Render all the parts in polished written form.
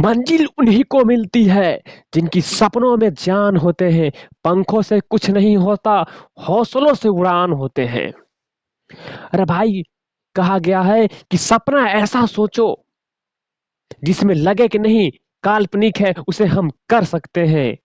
मंजिल उन्हीं को मिलती है जिनकी सपनों में जान होते हैं। पंखों से कुछ नहीं होता, हौसलों से उड़ान होते हैं। अरे भाई, कहा गया है कि सपना ऐसा सोचो जिसमें लगे कि नहीं काल्पनिक है, उसे हम कर सकते हैं।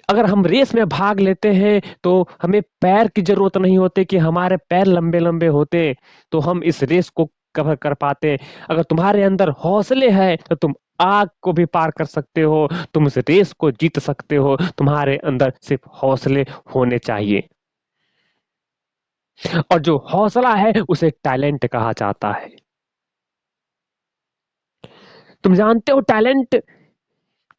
अगर हम रेस में भाग लेते हैं तो हमें पैर की जरूरत नहीं होती कि हमारे पैर लंबे लंबे होते तो हम इस रेस को कवर कर पाते। अगर तुम्हारे अंदर हौसले हैं तो तुम आग को भी पार कर सकते हो, तुम इस रेस को जीत सकते हो। तुम्हारे अंदर सिर्फ हौसले होने चाहिए, और जो हौसला है उसे टैलेंट कहा जाता है। तुम जानते हो, टैलेंट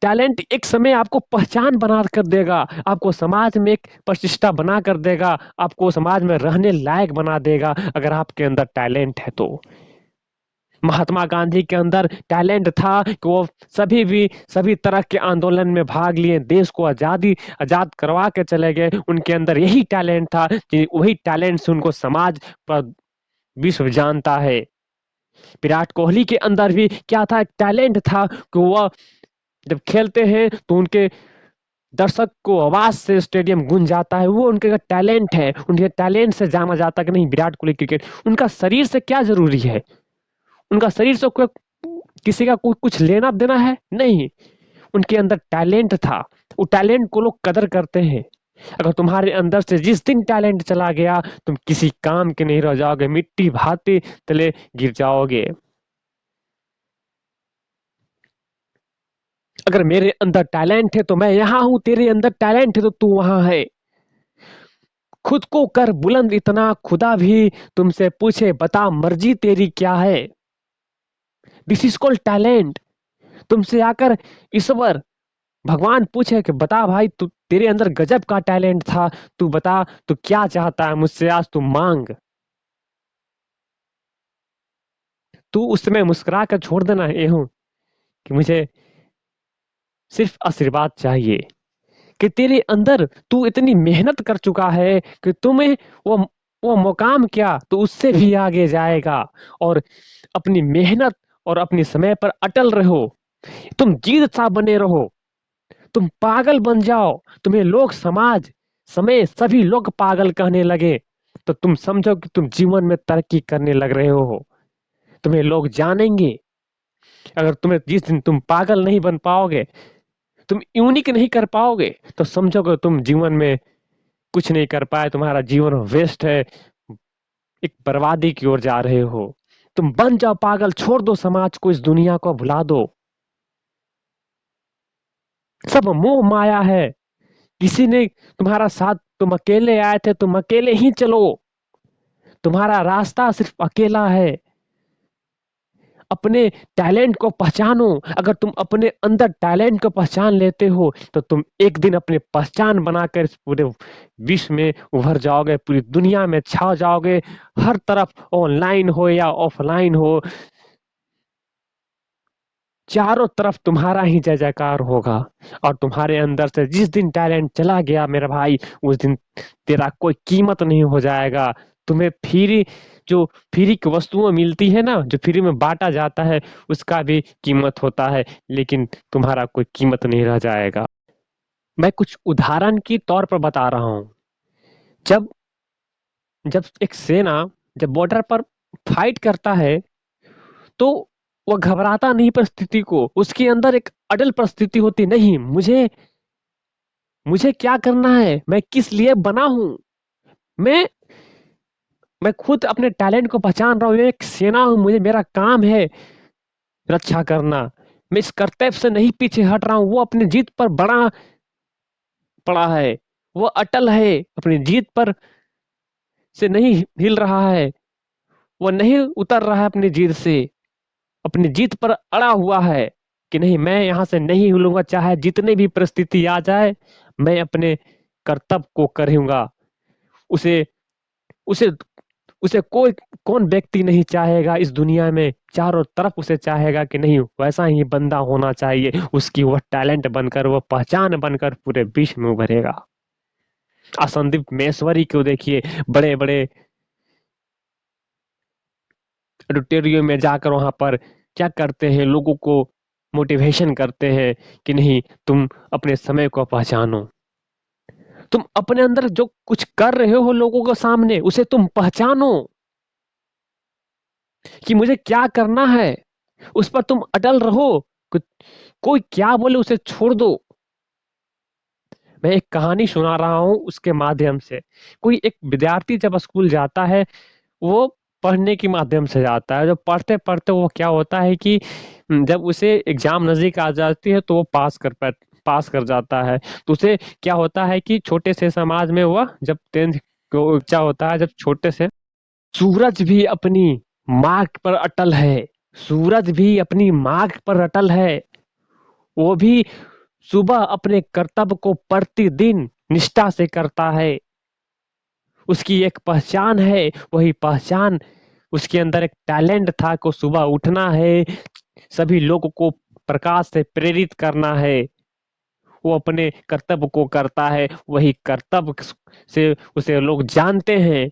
टैलेंट एक समय आपको पहचान बना कर देगा, आपको समाज में एक प्रतिष्ठा बना कर देगा, आपको समाज में रहने लायक बना देगा अगर आपके अंदर टैलेंट है तो। महात्मा गांधी के अंदर टैलेंट था कि वो सभी तरह के आंदोलन में भाग लिए, देश को आजाद करवा के चले गए। उनके अंदर यही टैलेंट था कि वही टैलेंट से उनको समाज पर विश्व जानता है। विराट कोहली के अंदर भी क्या था, टैलेंट था कि वह जब खेलते हैं तो उनके दर्शक को आवाज से स्टेडियम गूंज जाता है। वो उनके टैलेंट है, उनके टैलेंट से जाना जाता है कि नहीं विराट कोहली क्रिकेट। उनका शरीर से क्या जरूरी है, उनका शरीर से कोई किसी का कोई कुछ लेना देना है नहीं, उनके अंदर टैलेंट था। वो टैलेंट को लोग कदर करते हैं। अगर तुम्हारे अंदर से जिस दिन टैलेंट चला गया, तुम किसी काम के नहीं रह जाओगे, मिट्टी भाते तले गिर जाओगे। अगर मेरे अंदर टैलेंट है तो मैं यहां हूं, तेरे अंदर टैलेंट है तो तू वहां है। खुद को कर बुलंद इतना, खुदा भी तुमसे पूछे बता मर्जी तेरी क्या है। This is called talent. तुमसे आकर ईश्वर भगवान पूछे कि बता भाई, तू तेरे अंदर गजब का टैलेंट था, तू बता तू क्या चाहता है मुझसे, आज तू मांग। तू उस समय मुस्कुरा कर छोड़ देना ये हूं कि मुझे सिर्फ आशीर्वाद चाहिए, कि तेरे अंदर तू इतनी मेहनत कर चुका है कि तुम्हें वो वो मुकाम क्या, तो उससे भी आगे जाएगा। और अपनी मेहनत और अपने समय पर अटल रहो, तुम जीत सा बने रहो, तुम पागल बन जाओ, तुम्हें लोग समाज समय सभी लोग पागल कहने लगे तो तुम समझो कि तुम जीवन में तरक्की करने लग रहे हो। तुम्हें लोग जानेंगे। अगर तुम्हें जिस दिन तुम पागल नहीं बन पाओगे, तुम यूनिक नहीं कर पाओगे, तो समझोगे तुम जीवन में कुछ नहीं कर पाए, तुम्हारा जीवन वेस्ट है, एक बर्बादी की ओर जा रहे हो। तुम बन जाओ पागल, छोड़ दो समाज को, इस दुनिया को भुला दो। सब मोह माया है, किसी ने तुम्हारा साथ, तुम अकेले आए थे, तुम अकेले ही चलो, तुम्हारा रास्ता सिर्फ अकेला है। अपने टैलेंट को पहचानो। अगर तुम अपने अंदर टैलेंट को पहचान लेते हो तो तुम एक दिन अपने पहचान बनाकर इस पूरे विश्व में उभर जाओगे, पूरी दुनिया में छा जाओगे। हर तरफ, ऑनलाइन हो या ऑफलाइन हो, चारों तरफ तुम्हारा ही जय जयकार होगा। और तुम्हारे अंदर से जिस दिन टैलेंट चला गया मेरा भाई, उस दिन तेरा कोई कीमत नहीं हो जाएगा। तुम्हें जो फ्री की वस्तुएं मिलती है ना, जो फ्री में बांटा जाता है, उसका भी कीमत होता है, लेकिन तुम्हारा कोई कीमत नहीं रह जाएगा। मैं कुछ उदाहरण की तौर पर बता रहा हूँ। जब जब एक सेना जब बॉर्डर पर फाइट करता है तो वह घबराता नहीं परिस्थिति को, उसके अंदर एक अटल परिस्थिति होती, नहीं मुझे मुझे क्या करना है, मैं किस लिए बना हूं। मैं मैं खुद अपने टैलेंट को पहचान रहा हूँ, मैं एक सेना हूं, मुझे मेरा काम है रक्षा करना। मैं इस कर्तव्य से नहीं पीछे हट रहा हूँ। वो अपनी जीत पर बड़ा पड़ा है, वो अटल है, अपनी जीत पर से नहीं हिल रहा है, वो नहीं उतर रहा है अपनी जीत से, अपनी जीत पर अड़ा हुआ है कि नहीं मैं यहां से नहीं हिलूंगा, चाहे जितनी भी परिस्थिति आ जाए, मैं अपने कर्तव्य को करूंगा। उसे उसे उसे कोई कौन व्यक्ति नहीं चाहेगा इस दुनिया में, चारों तरफ उसे चाहेगा कि नहीं वैसा ही बंदा होना चाहिए, उसकी वह टैलेंट बनकर, वह पहचान बनकर पूरे विश्व में उभरेगा। संदीप महेश्वरी को देखिए, बड़े बड़े ऑडिटोरियम में जाकर वहां पर क्या करते हैं, लोगों को मोटिवेशन करते हैं कि नहीं, तुम अपने समय को पहचानो। तुम अपने अंदर जो कुछ कर रहे हो लोगों के सामने, उसे तुम पहचानो कि मुझे क्या करना है, उस पर तुम अटल रहो। कोई क्या बोले उसे छोड़ दो। मैं एक कहानी सुना रहा हूँ उसके माध्यम से। कोई एक विद्यार्थी जब स्कूल जाता है, वो पढ़ने के माध्यम से जाता है। जब पढ़ते पढ़ते वो क्या होता है कि जब उसे एग्जाम नजदीक आ जाती है तो वो पास कर जाता है। तो उसे क्या होता है कि छोटे से समाज में वह जब 10th को क्या होता है, जब छोटे से सूरज भी अपनी मार्ग पर अटल है। सूरज भी अपनी मार्ग पर अटल है। वो भी सुबह अपने कर्तव्य को प्रतिदिन निष्ठा से करता है। उसकी एक पहचान है, वही पहचान, उसके अंदर एक टैलेंट था को सुबह उठना है, सभी लोगों को प्रकाश से प्रेरित करना है। वो अपने कर्तव्य को करता है, वही कर्तव्य से उसे लोग जानते हैं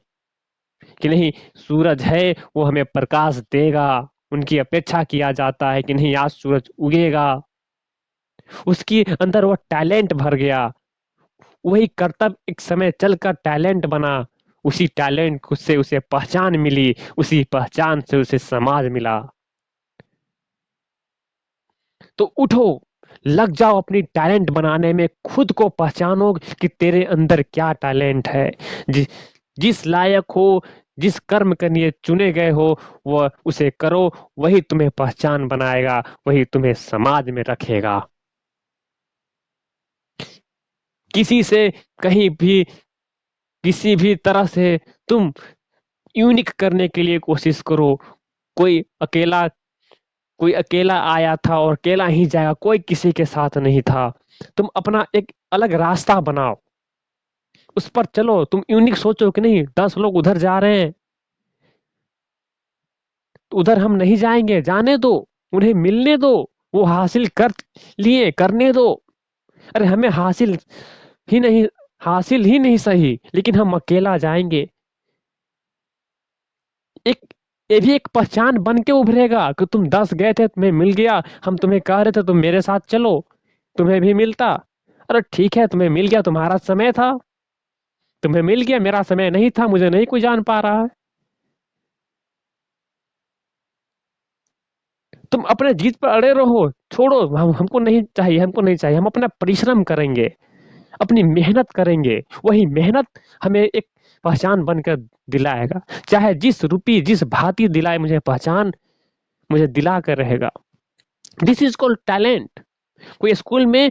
कि नहीं, सूरज है, वो हमें प्रकाश देगा। उनकी अपेक्षा किया जाता है कि नहीं, आज सूरज उगेगा। उसकी अंदर वो टैलेंट भर गया। वही कर्तव्य एक समय चलकर टैलेंट बना। उसी टैलेंट से उसे पहचान मिली, उसी पहचान से उसे समाज मिला। तो उठो, लग जाओ अपनी टैलेंट बनाने में, खुद को पहचानो कि तेरे अंदर क्या टैलेंट है। जिस लायक हो, जिस कर्म के लिए चुने गए हो, वह उसे करो। वही तुम्हें पहचान बनाएगा, वही तुम्हें समाज में रखेगा। किसी से कहीं भी किसी भी तरह से तुम यूनिक करने के लिए कोशिश करो। कोई अकेला कोई अकेला आया था और अकेला ही जाएगा, कोई किसी के साथ नहीं था। तुम अपना एक अलग रास्ता बनाओ, उस पर चलो। तुम यूनिक सोचो कि नहीं, 10 लोग उधर जा रहे हैं, तो उधर हम नहीं जाएंगे, जाने दो। उन्हें मिलने दो, वो हासिल कर लिए, करने दो। अरे हमें ही नहीं हासिल ही नहीं सही, लेकिन हम अकेला जाएंगे। एक ये भी एक पहचान बन के उभरेगा कि तुम 10 गए थे, तुम्हें मिल गया, हम तुम्हें कह रहे थे तुम मेरे साथ चलो, तुम्हें भी मिलता। अरे ठीक है, तुम्हें मिल गया, तुम्हारा समय था, तुम्हें मिल गया, मेरा समय नहीं था, मुझे नहीं कोई जान पा रहा है। तुम अपने जीत पर अड़े रहो, छोड़ो, हमको नहीं चाहिए, हमको नहीं चाहिए। हम अपना परिश्रम करेंगे, अपनी मेहनत करेंगे। वही मेहनत हमें एक पहचान बनकर दिलाएगा। चाहे जिस रूपी जिस भांति दिलाए मुझे पहचान, मुझे दिला कर रहेगा। This is called talent. कोई स्कूल में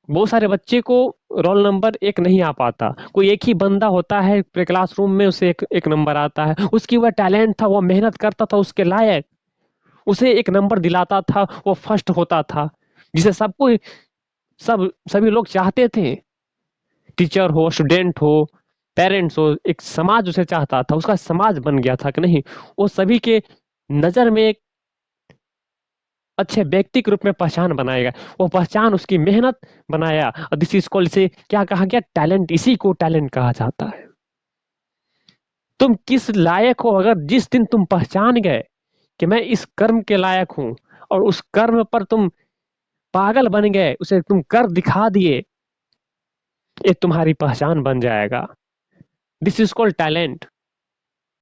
बहुत सारे बच्चे को रोल नंबर एक नहीं आ पाता, कोई एक ही बंदा होता है पूरे क्लासरूम में, उसे एक नंबर आता है। उसकी वह टैलेंट था, वो मेहनत करता था उसके लायक, उसे एक नंबर दिलाता था, वो फर्स्ट होता था, जिसे सबको सभी लोग चाहते थे। टीचर हो, स्टूडेंट हो, पेरेंट्स हो, एक समाज उसे चाहता था, उसका समाज बन गया था कि नहीं, वो सभी के नजर में एक अच्छे व्यक्ति के रूप में पहचान बनाएगा। वो पहचान उसकी मेहनत बनाया। और दिस इज कॉल्ड, इसे क्या कहा गया, टैलेंट। इसी को टैलेंट कहा जाता है। तुम किस लायक हो, अगर जिस दिन तुम पहचान गए कि मैं इस कर्म के लायक हूं, और उस कर्म पर तुम पागल बन गए, उसे तुम कर दिखा दिए, ये तुम्हारी पहचान बन जाएगा। This is called talent.